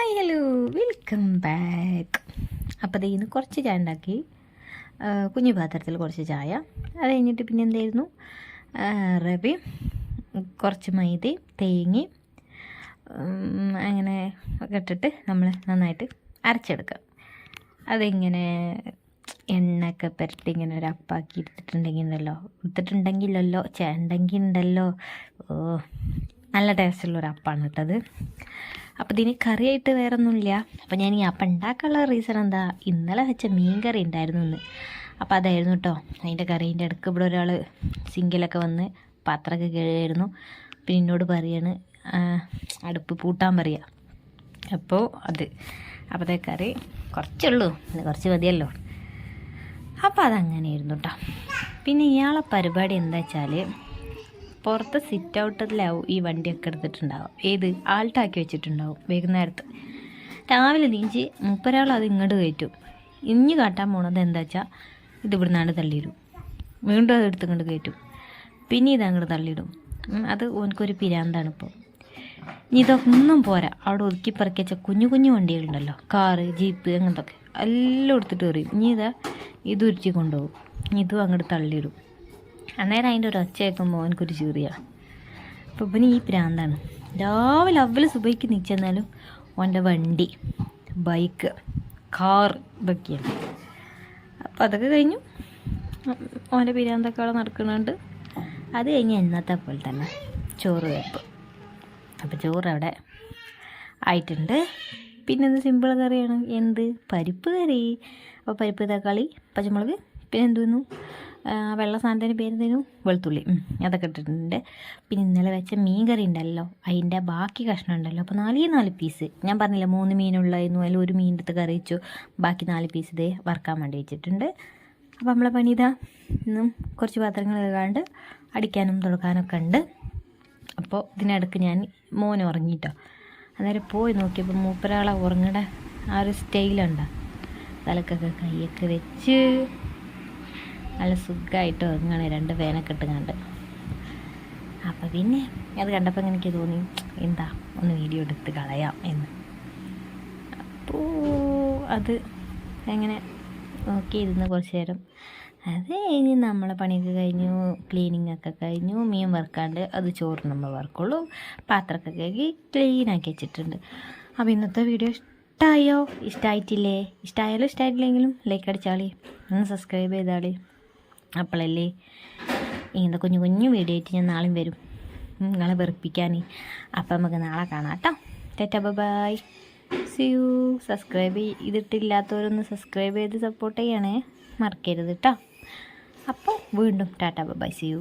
Hi hello welcome back. അപ്പോൾ ഇതിൽ നിന്ന് കുറച്ച് ചായ ഉണ്ടാക്കി, കുഞ്ഞു പാത്രത്തിൽ കുറച്ച് ചായ. അത് കഴിഞ്ഞിട്ട് പിന്നെ എന്തായിരുന്നു, റവയും കുറച്ച് മൈദയും തേങ്ങയും അങ്ങനെ ഒക്കെ ഇട്ടിട്ട് നമ്മൾ നന്നായിട്ട് അരച്ചെടുക്കാം. അതിങ്ങനെ എണ്ണയൊക്കെ പുരട്ടി ഇങ്ങനെ ഒരു അപ്പാക്കി എടുത്തിട്ടുണ്ടെങ്കിലല്ലോ ഉണ്ടല്ലോ. ഓ, നല്ല ടേസ്റ്റുള്ളൊരു അപ്പാണ് കേട്ടത്. അപ്പോൾ ഇതിന് കറിയായിട്ട് വേറെ ഒന്നുമില്ല. അപ്പോൾ ഞാൻ ഈ അപ്പം ഉണ്ടാക്കാനുള്ള റീസൺ എന്താ, ഇന്നലെ വെച്ച മീൻ കറി ഉണ്ടായിരുന്നു ഇന്ന്. അപ്പോൾ അതായിരുന്നു കേട്ടോ അതിൻ്റെ കറീൻ്റെ ഇടയ്ക്ക് ഇവിടെ ഒരാൾ സിങ്കിലൊക്കെ വന്ന് പാത്രമൊക്കെ കഴുകായിരുന്നു. പിന്നെ എന്നോട് പറയാണ് അടുപ്പ് പൂട്ടാൻ പറയുക. അപ്പോൾ അപ്പോഴത്തെ കറി കുറച്ചുള്ളൂ, കുറച്ച് മതിയല്ലോ. അപ്പോൾ അതങ്ങനെയായിരുന്നു കേട്ടോ. പിന്നെ ഇയാളെ പരിപാടി എന്താ വെച്ചാൽ, പുറത്ത് സിറ്റ് ഔട്ടിലാവും ഈ വണ്ടിയൊക്കെ എടുത്തിട്ടുണ്ടാവും, ഏത് ആൾട്ടാക്കി വെച്ചിട്ടുണ്ടാവും. വൈകുന്നേരത്ത് രാവിലെ നീഞ്ചി മുപ്പരാൾ അത് ഇങ്ങോട്ട് കയറ്റും. ഇഞ്ഞ് കാട്ടാൻ പോണത് എന്താ വെച്ചാൽ ഇത് ഇവിടുന്നാണ്ട് തള്ളിയിടും, വീണ്ടും അത് എടുത്ത് ഇങ്ങോട്ട് കയറ്റും, പിന്നെ ഇത് അങ്ങോട്ട് തള്ളിയിടും. അത് ഓനക്കൊരു പിരാന്താണ്. ഇപ്പോൾ ഇതൊന്നും പോരാ, അവിടെ ഒതുക്കി പറക്കി വെച്ച കുഞ്ഞു കുഞ്ഞു വണ്ടികളുണ്ടല്ലോ, കാറ് ജീപ്പ് അങ്ങനത്തെ ഒക്കെ എല്ലാം എടുത്തിട്ട് എറിയും. ഇനി ഇത് ഉരുത്തി കൊണ്ടുപോകും, ഇതും അങ്ങോട്ട് തള്ളിയിടും. അന്നേരം അതിൻ്റെ ഒരു ഒച്ച കേൾക്കുമ്പോൾ ഓനക്കൊരു ചീറിയാണ്. അപ്പോൾ ഇവന് ഈ പ്രാന്താണ്. രാവിലെ അവല് സുബൈക്ക് നിൽച്ചെന്നാലും ഓൻ്റെ വണ്ടി, ബൈക്ക്, കാർ ഇതൊക്കെയാണ്. അപ്പോൾ അതൊക്കെ കഴിഞ്ഞു ഓൻ്റെ പിരാന്തൊക്കെ അവിടെ നടക്കുന്നുണ്ട്. അത് കഴിഞ്ഞ് എന്നത്തെ പോലെ തന്നെ ചോറ് വെപ്പ്. അപ്പോൾ ചോറ് അവിടെ ആയിട്ടുണ്ട്. പിന്നെ ഇത് സിമ്പിൾ കറിയാണ്. എന്ത്, പരിപ്പ് കറി. അപ്പോൾ പരിപ്പ് തക്കാളി പച്ചമുളക്, പിന്നെ എന്തുന്നു വെള്ള സാധനത്തിൻ്റെ പേരെന്തേനും, വെളുത്തുള്ളി, അതൊക്കെ ഇട്ടിട്ടുണ്ട്. പിന്നെ ഇന്നലെ വെച്ച മീൻ കറി ഉണ്ടല്ലോ, അതിൻ്റെ ബാക്കി കഷ്ണം ഉണ്ടല്ലോ. അപ്പോൾ 4 പീസ് ഞാൻ പറഞ്ഞില്ല, 3 മീനുള്ളായിരുന്നു, അതിൽ ഒരു മീൻ എടുത്ത് കറി വെച്ചു, ബാക്കി 4 പീസ് ഇതേ വറുക്കാൻ വേണ്ടി വെച്ചിട്ടുണ്ട്. അപ്പോൾ നമ്മളെ പണി ഇതാ, ഇന്നും കുറച്ച് പാത്രങ്ങൾ കഴുകാണ്ട് അടിക്കാനും തുറക്കാനൊക്കെ ഉണ്ട്. അപ്പോൾ ഇതിനിടയ്ക്ക് ഞാൻ മോൻ ഉറങ്ങിയിട്ടോ. അന്നേരം പോയി നോക്കിയപ്പോൾ മൂപ്പരാളെ ഉറങ്ങേണ്ട ആ ഒരു സ്റ്റൈലുണ്ടോ, തലക്കൊക്കെ കൈയൊക്കെ വെച്ച് നല്ല സുഖമായിട്ട് ഉറങ്ങാണ്, 2 ഫാനൊക്കെ ഇട്ടുകൊണ്ട്. അപ്പോൾ പിന്നെ അത് കണ്ടപ്പോൾ എനിക്ക് തോന്നി എന്താ ഒന്ന് വീഡിയോ എടുത്ത് കളയാം എന്ന്. അപ്പോൾ അത് അങ്ങനെ നോക്കിയിരുന്ന് കുറച്ച് നേരം. അത് കഴിഞ്ഞ് നമ്മളെ പണിയൊക്കെ കഴിഞ്ഞു, ക്ലീനിങ് ഒക്കെ കഴിഞ്ഞു. മീൻ വറുക്കാണ്ട് അത് ചോറ് നമ്മൾ വറുക്കുള്ളൂ. പാത്രമൊക്കെ കഴുകി ക്ലീനാക്കി വെച്ചിട്ടുണ്ട്. അപ്പോൾ ഇന്നത്തെ വീഡിയോ ഇഷ്ടമായോ? ഇഷ്ടമായിട്ടില്ലേ? ഇഷ്ടമായാലും ഇഷ്ടമായിട്ടില്ലെങ്കിലും ലൈക്ക് അടിച്ചാളി, ഒന്ന് സബ്സ്ക്രൈബ് ചെയ്താളി. അപ്പോഴല്ലേ ഇങ്ങനത്തെ കുഞ്ഞു കുഞ്ഞു വീഡിയോ ആയിട്ട് ഞാൻ നാളെയും വരും, നിങ്ങളെ വെറുപ്പിക്കാൻ. അപ്പം നമുക്ക് നാളെ കാണാം കേട്ടോ. Tata bye, see you. Subscribe ചെയ്തിട്ടില്ലാത്തവരൊന്ന് സബ്സ്ക്രൈബ് ചെയ്ത് സപ്പോർട്ട് ചെയ്യണേ, മറക്കരുത് കേട്ടോ. അപ്പോൾ വീണ്ടും ടാറ്റാ ബൈ, സി യു.